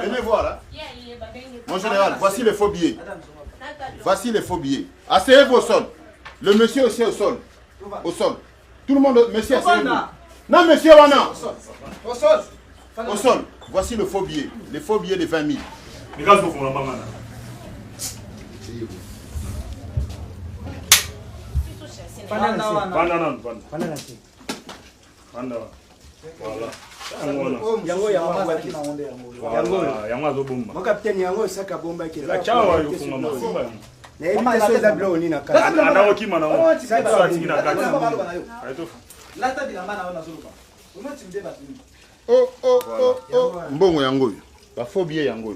Venez voir là. Mon général, voici les faux billets. Voici les faux billets. Asseyez-vous au sol. Le monsieur aussi au sol. Au sol. Tout le monde, monsieur, asseyez-vous. Non, monsieur, non. Au sol. Au sol. Voici le faux billet. Les faux billets de 20 000. Mbongo yango ba faux billet yango.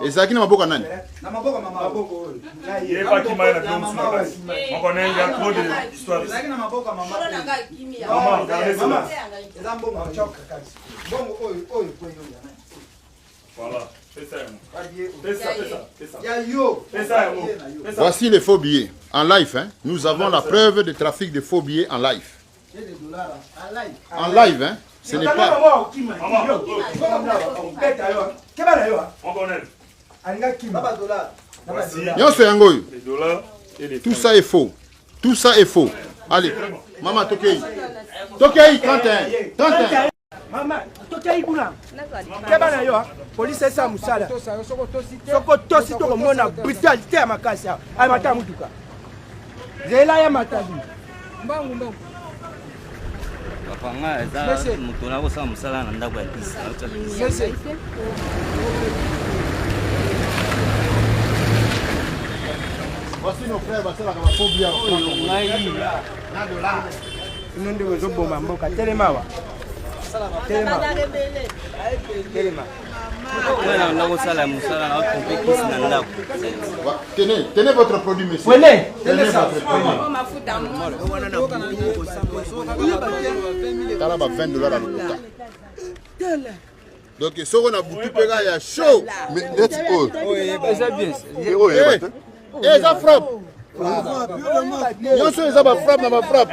Ezaki na maboka nani? Na maboka mama. Ye ba ki mai na don suna. Moko na ngia trop de histoire. Ezaki na maboka mama. Mama, mama. Ezambo ma choka kazi. Bongo oyo kwenye yana. Voilà, c'est ça. Voici les faux billets en live. Hein. Nous avons la preuve de trafic de faux billets en live. En live, hein. Ce n'est pas. Tout ça est faux. Tout ça est faux. Allez, maman, Tokei. Tokei, 31. Maman, Tokei Kuna. Kebana yo, police esa musala. Soko tosi to mona brutalité ya makasa. Ay mata mutuka. Zela ya matabi. Mbangu. Panga eza mutu na kosa musala na ndako ya pisa. Voici nos frères, va la faux billets. Na dollar. Nous devons bomba mboka telemawa. Telema. Tenez votre produit, monsieur. Tenez votre produit. T'as là 20 dollars à l'hôpital. Donc, si on a beaucoup de pégats, il y a chaud. Mais let's go. Et ça frappe. Yo so ezaba frappe na ba frappe.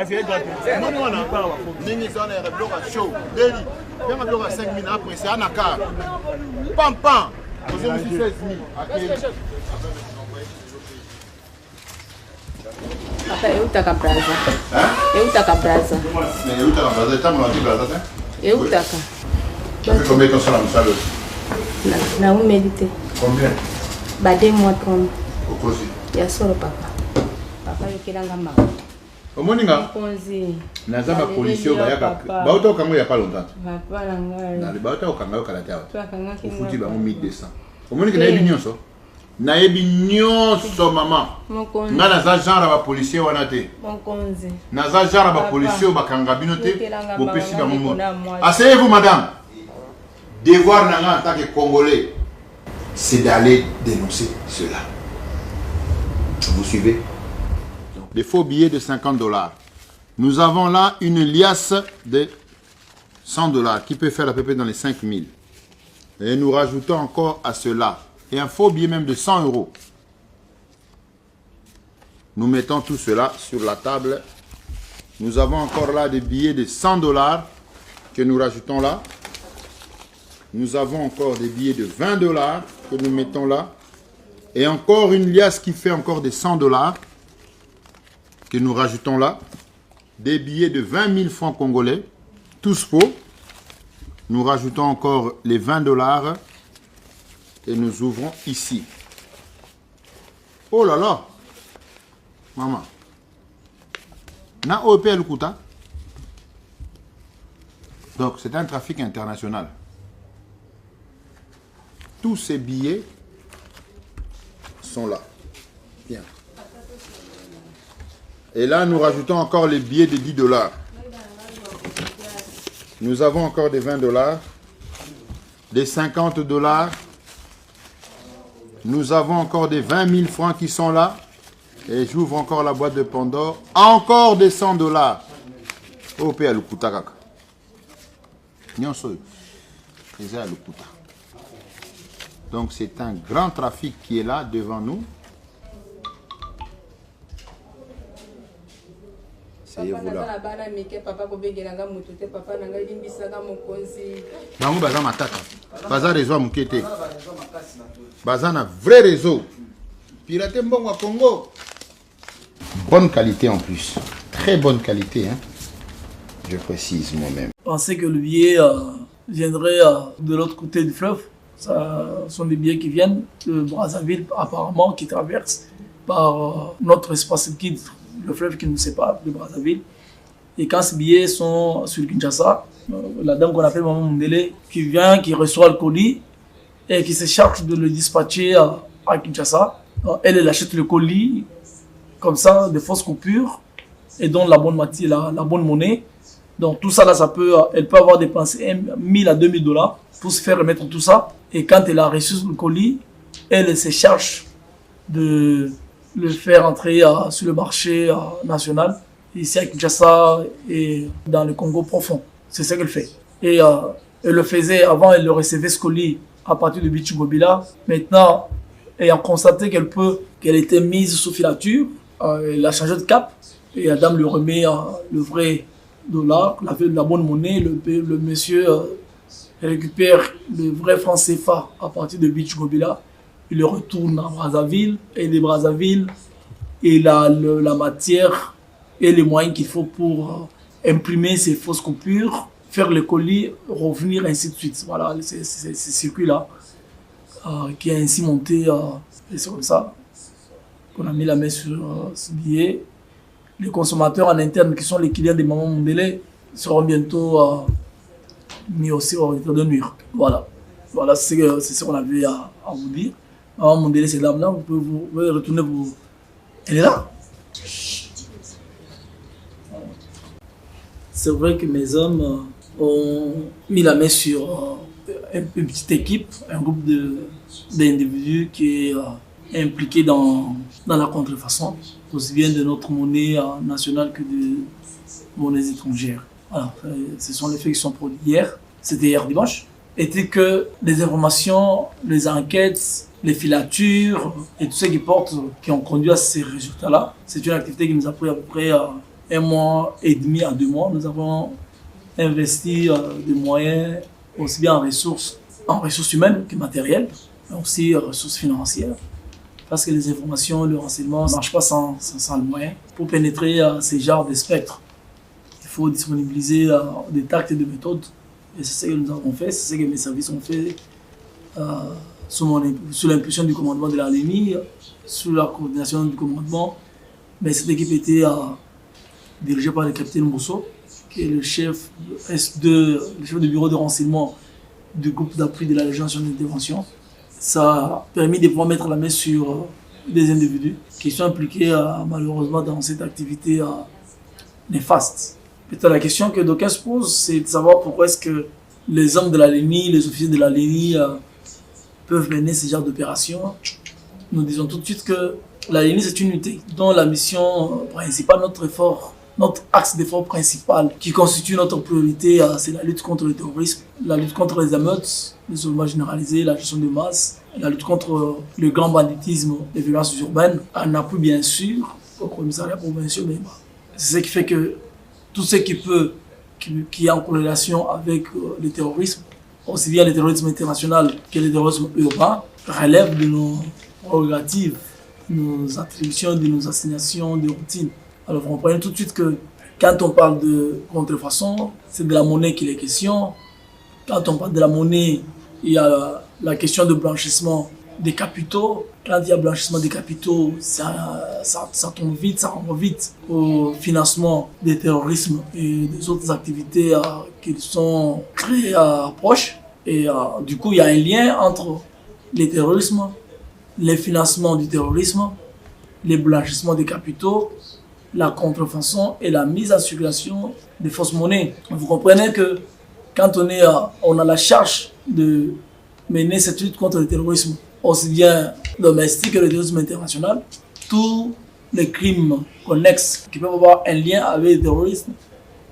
Moni wana ningi zone ya bloc à chaud. Deli. Bien bloc à 5 000 après c'est anaka. Pam pam. Vous avez 16 000. Papa, eu taka braza. Eu taka braza. Mais eu taka braza, tá mon braza, hein? Eu taka. Tu fais combien de temps sur la salle? Na où méditer. Combien? Ba 2 mois comme. Au cause. Ya solo papa. Papa yokelanga ma. Omoninga? Naza ba policier bayaka. Ba auto kango ya pas longtemps. Papa langa. Na le ba auto kango kala tawa. Twakanga kinga. Futi ba 1200. Omoninga na yebi nyonso. Na yebi nyonso mama. Nga naza genre ba policier wana te. Mokonzi. Naza genre ba policier ba kanga bino te. Bo pesi ba momo. Asseyez-vous madame. Devoir nanga en tant que Congolais, c'est d'aller dénoncer cela. Vous suivez? Des faux billets de 50 dollars. Nous avons là une liasse de 100 dollars qui peut faire à peu près dans les 5 000. Et nous rajoutons encore à cela. Et un faux billet même de 100 euros. Nous mettons tout cela sur la table. Nous avons encore là des billets de 100 dollars que nous rajoutons là. Nous avons encore des billets de 20 dollars que nous mettons là. Et encore une liasse qui fait encore des 100 dollars que nous rajoutons là. Des billets de 20 000 francs congolais, tous faux. Nous rajoutons encore les 20 dollars et nous ouvrons ici. Oh là là! Maman. Na OP Lukuta. Donc c'est un trafic international. Tous ces billets sont là. Bien. Et là, nous rajoutons encore les billets de 10 dollars. Nous avons encore des 20 dollars, des 50 dollars. Nous avons encore des 20 000 francs qui sont là. Et j'ouvre encore la boîte de Pandore. Encore des 100 dollars. OP à Lukuta kaka. Nyonso. C'est à Lukuta. Donc c'est un grand trafic qui est là devant nous. Asseyez-vous là. Bango baza matata. Baza réseau à Moukete. Baza na vrai réseau. Piraté mbongo à Congo. Bonne qualité en plus. Très bonne qualité, hein. Je précise moi-même. Je pensais que le billet viendrait de l'autre côté du fleuve. Ça sont des billets qui viennent de Brazzaville, apparemment, qui traversent par notre espace liquide, le fleuve qui nous sépare de Brazzaville. Et quand ces billets sont sur Kinshasa, la dame qu'on appelle Maman Mundele, qui vient, qui reçoit le colis et qui se charge de le dispatcher à Kinshasa. Elle achète le colis, comme ça, de fausses coupures, et donne la bonne monnaie. Donc tout ça là, elle peut avoir dépensé 1000 à 2000 dollars pour se faire remettre tout ça. Et quand elle a reçu le colis, elle se charge de le faire entrer sur le marché national, ici à Kinshasa et dans le Congo profond. C'est ce qu'elle fait. Et elle le faisait avant, elle le recevait ce colis à partir de Bichugobila. Maintenant, ayant constaté qu'elle était mise sous filature, elle a changé de cap et la dame lui remet le vrai dollar, la bonne monnaie. Le monsieur récupère le vrai franc CFA à partir de Bichugobila. Il le retourne à Brazzaville et de Brazzaville, il a la matière et les moyens qu'il faut pour imprimer ces fausses coupures, faire le colis, revenir, ainsi de suite. Voilà, c'est ce circuit-là qui est ainsi monté. Et c'est comme ça qu'on a mis la main sur ce billet. Les consommateurs en interne, qui sont les clients de Maman Mundele, seront bientôt mis aussi au retrait de nuire. Voilà, c'est ce qu'on avait à vous dire. Maman Mundele, ces dames-là, vous pouvez retourner vous. Elle est là. C'est vrai que mes hommes ont mis la main sur une petite équipe, un groupe d'individus qui est impliqué dans la contrefaçon, aussi bien de notre monnaie nationale que de monnaies étrangères. Voilà, ce sont les faits qui sont produits hier, c'était hier dimanche, était que les informations, les enquêtes, les filatures et tout ce qui ont conduit à ces résultats-là, c'est une activité qui nous a pris à peu près 1 mois et demi à 2 mois. Nous avons investi des moyens aussi bien en ressources humaines que matérielles, mais aussi en ressources financières. Parce que les informations, le renseignement ne marchent pas sans le moyen. Pour pénétrer ces genres de spectres, il faut disponibiliser des tactiques et des méthodes. Et c'est ce que nous avons fait, c'est ce que mes services ont fait sous l'impulsion du commandement de la LENI, sous la coordination du commandement. Mais cette équipe était dirigée par le capitaine Mousso, qui est le chef du bureau de renseignement du groupe d'appui de la Légion nationale d'intervention. Ça a permis de pouvoir mettre la main sur des individus qui sont impliqués malheureusement dans cette activité néfaste. Peut-être la question que d'aucuns se posent, c'est de savoir pourquoi est-ce que les hommes de la LENI, les officiers de la LENI peuvent mener ce genre d'opération. Nous disons tout de suite que la LENI, c'est une unité dont la mission principale, notre axe d'effort principal qui constitue notre priorité, c'est la lutte contre le terrorisme, la lutte contre les émeutes, le soulèvement généralisé, la gestion de masse, la lutte contre le grand banditisme, les violences urbaines, en appui bien sûr au commissariat provincial. C'est ce qui fait que tout ce qui est en corrélation avec le terrorisme, aussi bien le terrorisme international que le terrorisme urbain, relève de nos prérogatives, de nos attributions, de nos assignations, de routines. Alors vous comprenez tout de suite que quand on parle de contrefaçon, c'est de la monnaie qu'il est question. Quand on parle de la monnaie, il y a la question de blanchissement des capitaux. Quand il y a blanchissement des capitaux, ça tombe vite, ça renvoie vite au financement des terrorismes et des autres activités qui sont très proches. Et du coup, il y a un lien entre les terrorismes, les financements du terrorisme, les blanchissements des capitaux, la contrefaçon et la mise en circulation des fausses monnaies. Vous comprenez que quand on a la charge de mener cette lutte contre le terrorisme, aussi bien domestique que le terrorisme international, tous les crimes connexes qui peuvent avoir un lien avec le terrorisme,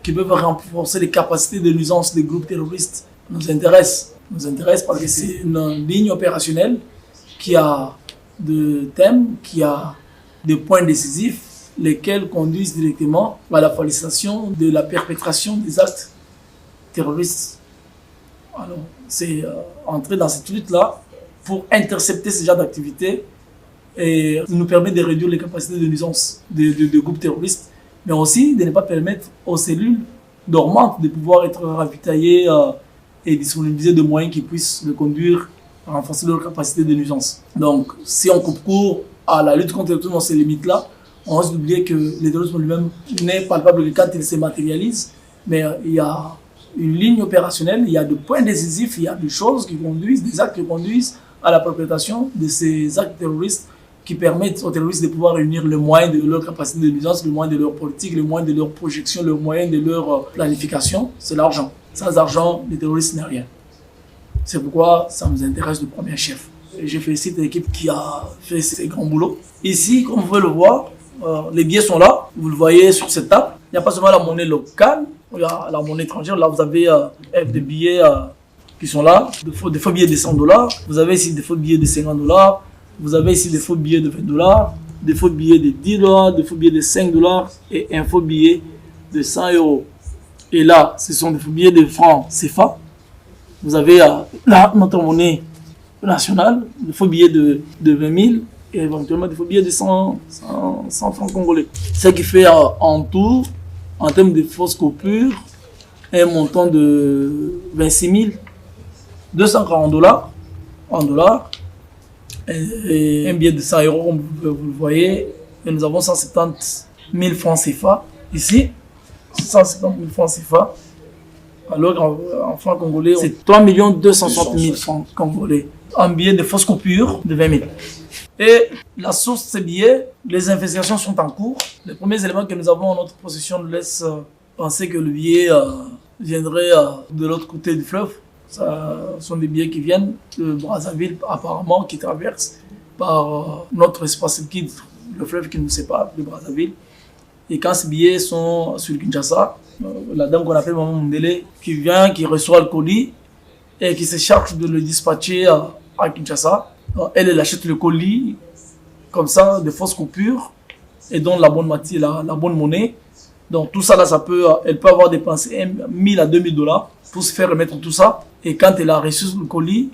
qui peuvent renforcer les capacités de nuisance des groupes terroristes, nous intéressent. Nous intéressent parce que c'est une ligne opérationnelle qui a des thèmes, qui a des points décisifs lesquels conduisent directement à la facilitation de la perpétration des actes terroristes. Alors, c'est entrer dans cette lutte-là pour intercepter ce genre d'activités et nous permet de réduire les capacités de nuisance de groupes terroristes, mais aussi de ne pas permettre aux cellules dormantes de pouvoir être ravitaillées et disponibiliser de moyens qui puissent le conduire à renforcer leur capacité de nuisance. Donc, si on coupe court à la lutte contre le terrorisme dans ces limites-là, on risque d'oublier que le terrorisme lui-même n'est palpable que quand il se matérialise, mais il y a une ligne opérationnelle, il y a des points décisifs, il y a des choses qui conduisent, des actes qui conduisent à la perpétration de ces actes terroristes qui permettent aux terroristes de pouvoir réunir le moyen de leur capacité de nuisance, le moyen de leur politique, le moyen de leur projection, le moyen de leur planification, c'est l'argent. Sans argent, les terroristes n'ont rien. C'est pourquoi ça nous intéresse de premier chef. Je félicite l'équipe qui a fait ces grands boulots. Ici, comme vous pouvez le voir, les billets sont là, vous le voyez sur cette table. Il n'y a pas seulement la monnaie locale, il y a la monnaie étrangère. Là, vous avez des billets qui sont là, des faux billets de $100. Vous avez ici des faux billets de $50. Vous avez ici des faux billets de $20, des faux billets de $10, des faux billets de $5 et un faux billet de 100 €. Et là, ce sont des faux billets de francs CFA. Vous avez là notre monnaie nationale, des faux billets de 20 000 et éventuellement des faux billets de 100 francs congolais. Ce qui fait en tout, en termes de fausses coupures, un montant de 26 240 $ en dollars. Et un billet de 100 €, comme vous le voyez, et nous avons 170 000 francs CFA ici, 170 000 francs CFA, alors qu'en francs congolais, c'est 3 260 000 francs congolais, un billet de fausse coupure de 20 000. Et la source de ces billets, les investigations sont en cours. Les premiers éléments que nous avons en notre possession nous laissent penser que le billet viendrait de l'autre côté du fleuve. Ce sont des billets qui viennent de Brazzaville, apparemment, qui traversent par notre espace liquide, le fleuve qui nous sépare de Brazzaville. Et quand ces billets sont sur Kinshasa, la dame qu'on appelle Maman Mundele, qui vient, qui reçoit le colis et qui se charge de le dispatcher à Kinshasa, elle achète le colis comme ça, de fausses coupures, et donne la bonne monnaie. Donc tout ça, là, elle peut avoir dépensé 1 000 à 2 000 $ pour se faire remettre tout ça. Et quand elle a reçu le colis,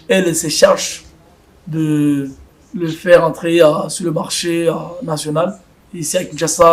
elle se charge de le faire entrer sur le marché national, ici à Kinshasa.